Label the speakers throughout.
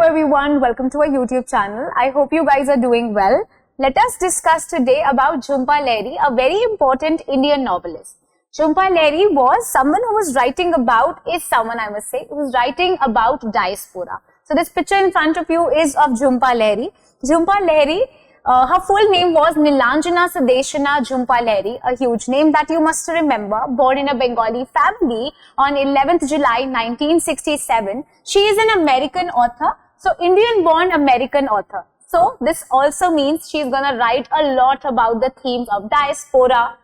Speaker 1: Hello everyone, welcome to our YouTube channel. I hope you guys are doing well. Let us discuss today about Jhumpa Lahiri, a very important Indian novelist. Jhumpa Lahiri was someone who was writing about, who was writing about diaspora. So this picture in front of you is of Jhumpa Lahiri. Jhumpa Lahiri, her full name was Nilanjana Sadeshana Jhumpa Lahiri, a huge name that you must remember, born in a Bengali family on 11th July 1967. She is an American author, so Indian-born American author. So this also means she is gonna write a lot about the themes of diaspora.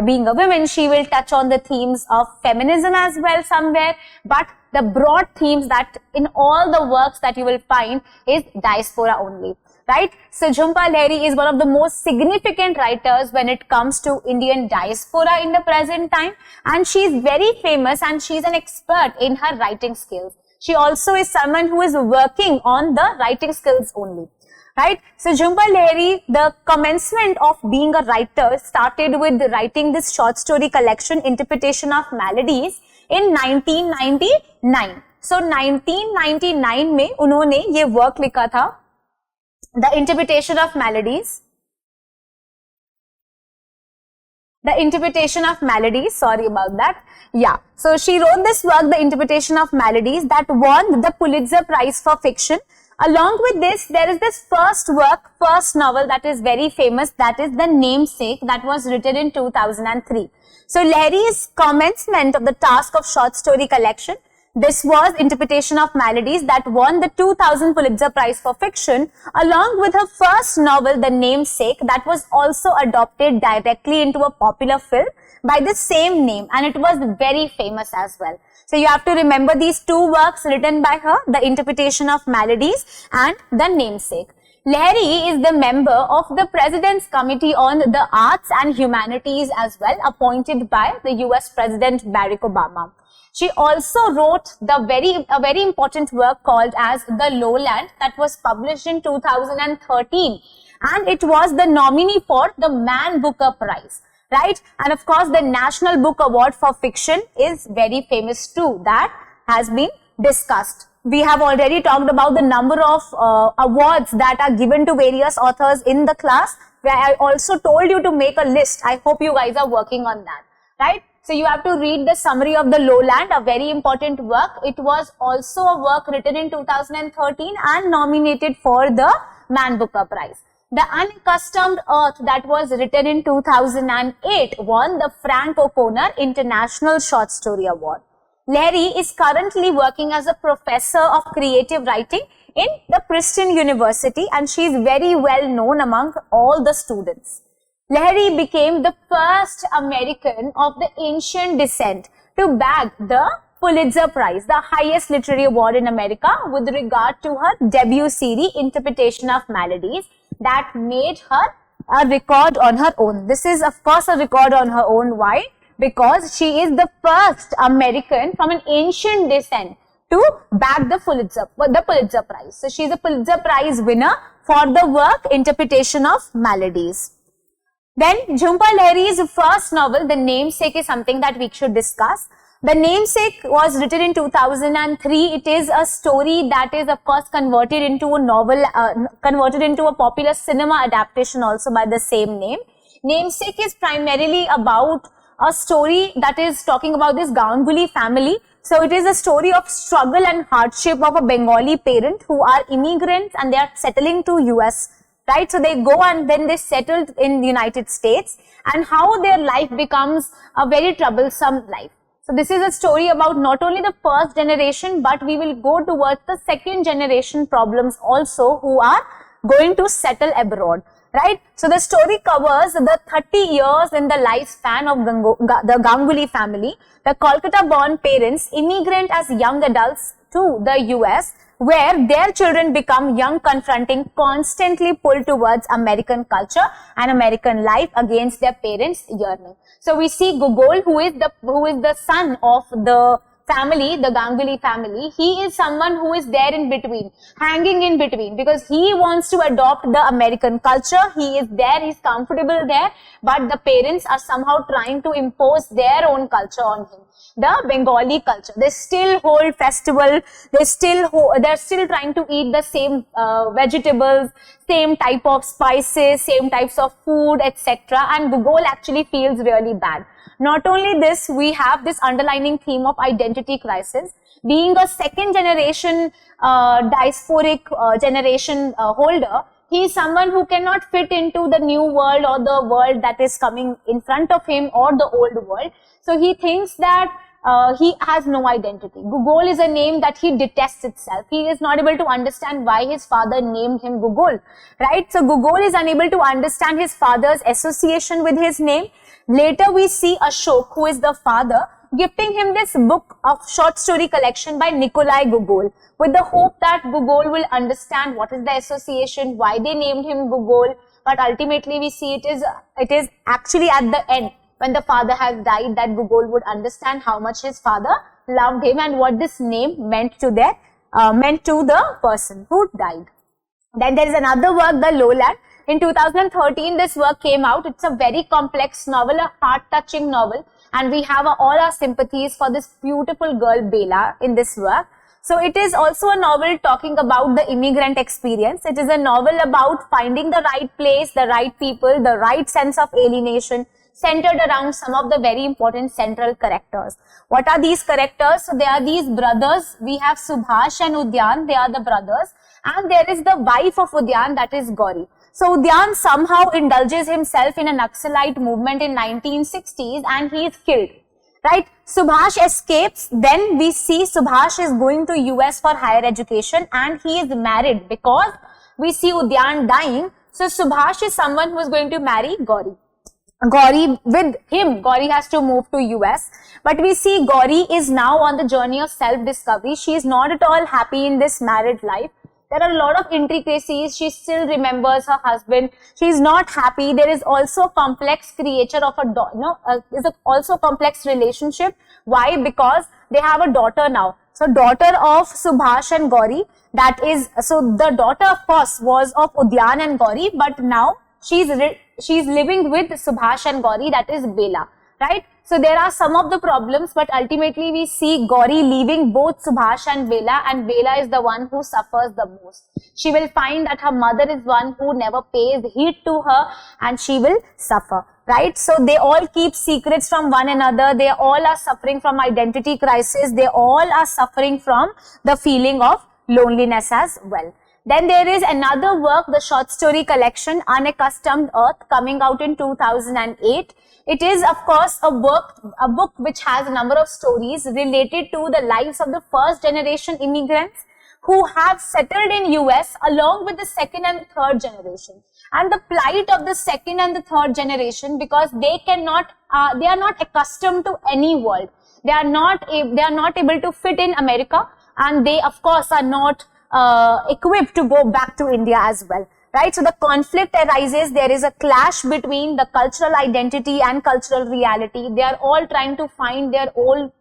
Speaker 1: Being a woman, she will touch on the themes of feminism as well somewhere, but the broad themes that in all the works that you will find is diaspora only. Right? So Jhumpa Lahiri is one of the most significant writers when it comes to Indian diaspora in the present time, and she is very famous and she is an expert in her writing skills. She also is someone who is working on the writing skills only. Right? So Jhumpa Lahiri, the commencement of being a writer started with writing this short story collection, Interpretation of Maladies, in 1999. So 1999 में उन्होंने ये work लिखा था, The Interpretation of Maladies. The Interpretation of Maladies, sorry about that. Yeah, so she wrote this work, The Interpretation of Maladies, that won the Pulitzer Prize for Fiction. Along with this, there is this first novel that is very famous, that is The Namesake, that was written in 2003. So Lahiri's commencement of the task of short story collection, this was Interpretation of Maladies, that won the 2000 Pulitzer Prize for Fiction, along with her first novel, The Namesake, that was also adopted directly into a popular film by the same name, and it was very famous as well. So you have to remember these two works written by her, The Interpretation of Maladies and The Namesake. Lahiri is the member of the President's Committee on the Arts and Humanities as well, appointed by the US President Barack Obama. She also wrote a very important work called as The Lowland, that was published in 2013, and it was the nominee for the Man Booker Prize, right? And of course, the National Book Award for Fiction is very famous too. That has been discussed. We have already talked about the number of awards that are given to various authors in the class, where I also told you to make a list. I hope you guys are working on that, right? So you have to read the summary of The Lowland, a very important work. It was also a work written in 2013 and nominated for the Man Booker Prize. The Unaccustomed Earth, that was written in 2008, won the Frank O'Connor International Short Story Award. Lahiri is currently working as a professor of creative writing in the Princeton University, and she is very well known among all the students. Lahiri became the first American of the ancient descent to bag the Pulitzer Prize, the highest literary award in America, with regard to her debut series, Interpretation of Maladies, that made her a record on her own. This is, of course, a record on her own. Why? Because she is the first American from an ancient descent to bag the Pulitzer Prize. So she is a Pulitzer Prize winner for the work Interpretation of Maladies. Then Jhumpa Lahiri's first novel, The Namesake, is something that we should discuss. The Namesake was written in 2003. It is a story that is, of course, converted into a novel, converted into a popular cinema adaptation also by the same name. Namesake is primarily about a story that is talking about this Ganguly family. So it is a story of struggle and hardship of a Bengali parent who are immigrants and they are settling to US. Right, so they go and then they settled in the United States, and how their life becomes a very troublesome life. So this is a story about not only the first generation, but we will go towards the second generation problems also, who are going to settle abroad. Right, so the story covers the 30 years in the lifespan of the Ganguly family. The Kolkata-born parents immigrant as young adults to the US, where their children become young, confronting, constantly pulled towards American culture and American life against their parents' yearning. So we see Gogol, who is the son of the family, the Ganguly family, he is someone who is there in between, hanging in between, because he wants to adopt the American culture. He is there, he's comfortable there, but the parents are somehow trying to impose their own culture on him. The Bengali culture. They still hold festival. They're still trying to eat the same vegetables, same type of spices, same types of food, etc. And Gogol actually feels really bad. Not only this, we have this underlining theme of identity crisis. Being a second generation diasporic generation holder, he is someone who cannot fit into the new world or the world that is coming in front of him or the old world. So he thinks that he has no identity. Gogol is a name that he detests itself. He is not able to understand why his father named him Gogol, right? So Gogol is unable to understand his father's association with his name. Later we see Ashok, who is the father, gifting him this book of short story collection by Nikolai Gogol, with the hope that Gogol will understand what is the association, why they named him Gogol. But ultimately we see it is actually at the end, when the father has died, that Gogol would understand how much his father loved him and what this name meant to the person who died. Then there is another work, The Lowland. In 2013, this work came out. It's a very complex novel, a heart-touching novel, and we have all our sympathies for this beautiful girl Bela in this work. So it is also a novel talking about the immigrant experience. It is a novel about finding the right place, the right people, the right sense of alienation, centered around some of the very important central characters. What are these characters? So there are these brothers. We have Subhash and Udyan. They are the brothers. And there is the wife of Udyan, that is Gauri. So Udyan somehow indulges himself in a Naxalite movement in 1960s and he is killed, right? Subhash escapes. Then we see Subhash is going to US for higher education and he is married, because we see Udyan dying. So Subhash is someone who is going to marry Gauri. With him, Gauri has to move to US. But we see Gauri is now on the journey of self-discovery. She is not at all happy in this married life. There are a lot of intricacies. She still remembers her husband. She is not happy. There is also a complex creature of also complex relationship. Why? Because they have a daughter now. So daughter of Subhash and Gauri, that is, so the daughter of course was of Udyan and Gauri, but now she's living with Subhash and Gauri, that is Bela, right? So there are some of the problems, but ultimately we see Gauri leaving both Subhash and Bela is the one who suffers the most. She will find that her mother is one who never pays heed to her and she will suffer, right? So they all keep secrets from one another. They all are suffering from identity crisis. They all are suffering from the feeling of loneliness as well. Then there is another work, the short story collection Unaccustomed Earth, coming out in 2008. It is of course a book which has a number of stories related to the lives of the first generation immigrants who have settled in US along with the second and third generation. And the plight of the second and the third generation, because they are not accustomed to any world. They are not able to fit in America, and they of course are not equipped to go back to India as well, right? So the conflict arises. There is a clash between the cultural identity and cultural reality. They are all trying to find their own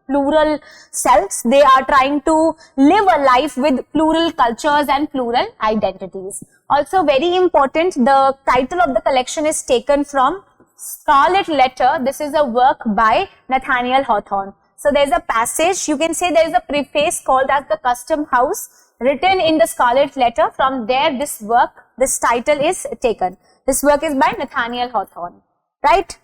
Speaker 1: plural selves. They are trying to live a life with plural cultures and plural identities. Also very important, the title of the collection is taken from Scarlet Letter. This is a work by Nathaniel Hawthorne. So there is a passage, you can say there is a preface called as the Custom House, written in the Scarlet Letter. From there this title is taken. This work is by Nathaniel Hawthorne, right?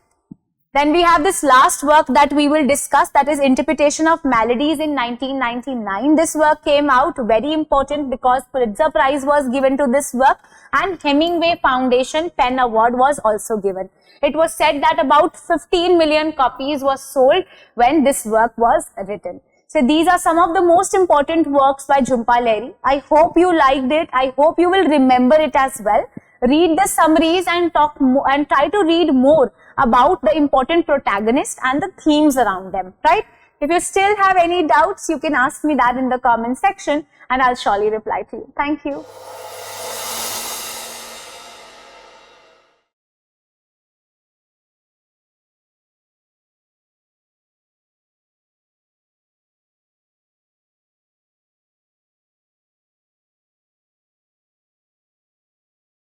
Speaker 1: Then we have this last work that we will discuss, that is Interpretation of Maladies in 1999. This work came out, very important, because Pulitzer Prize was given to this work and Hemingway Foundation Penn Award was also given. It was said that about 15 million copies was sold when this work was written. So these are some of the most important works by Jhumpa Lahiri. I hope you liked it. I hope you will remember it as well. Read the summaries and try to read more about the important protagonists and the themes around them, right? If you still have any doubts, you can ask me that in the comment section and I'll surely reply to you. Thank you.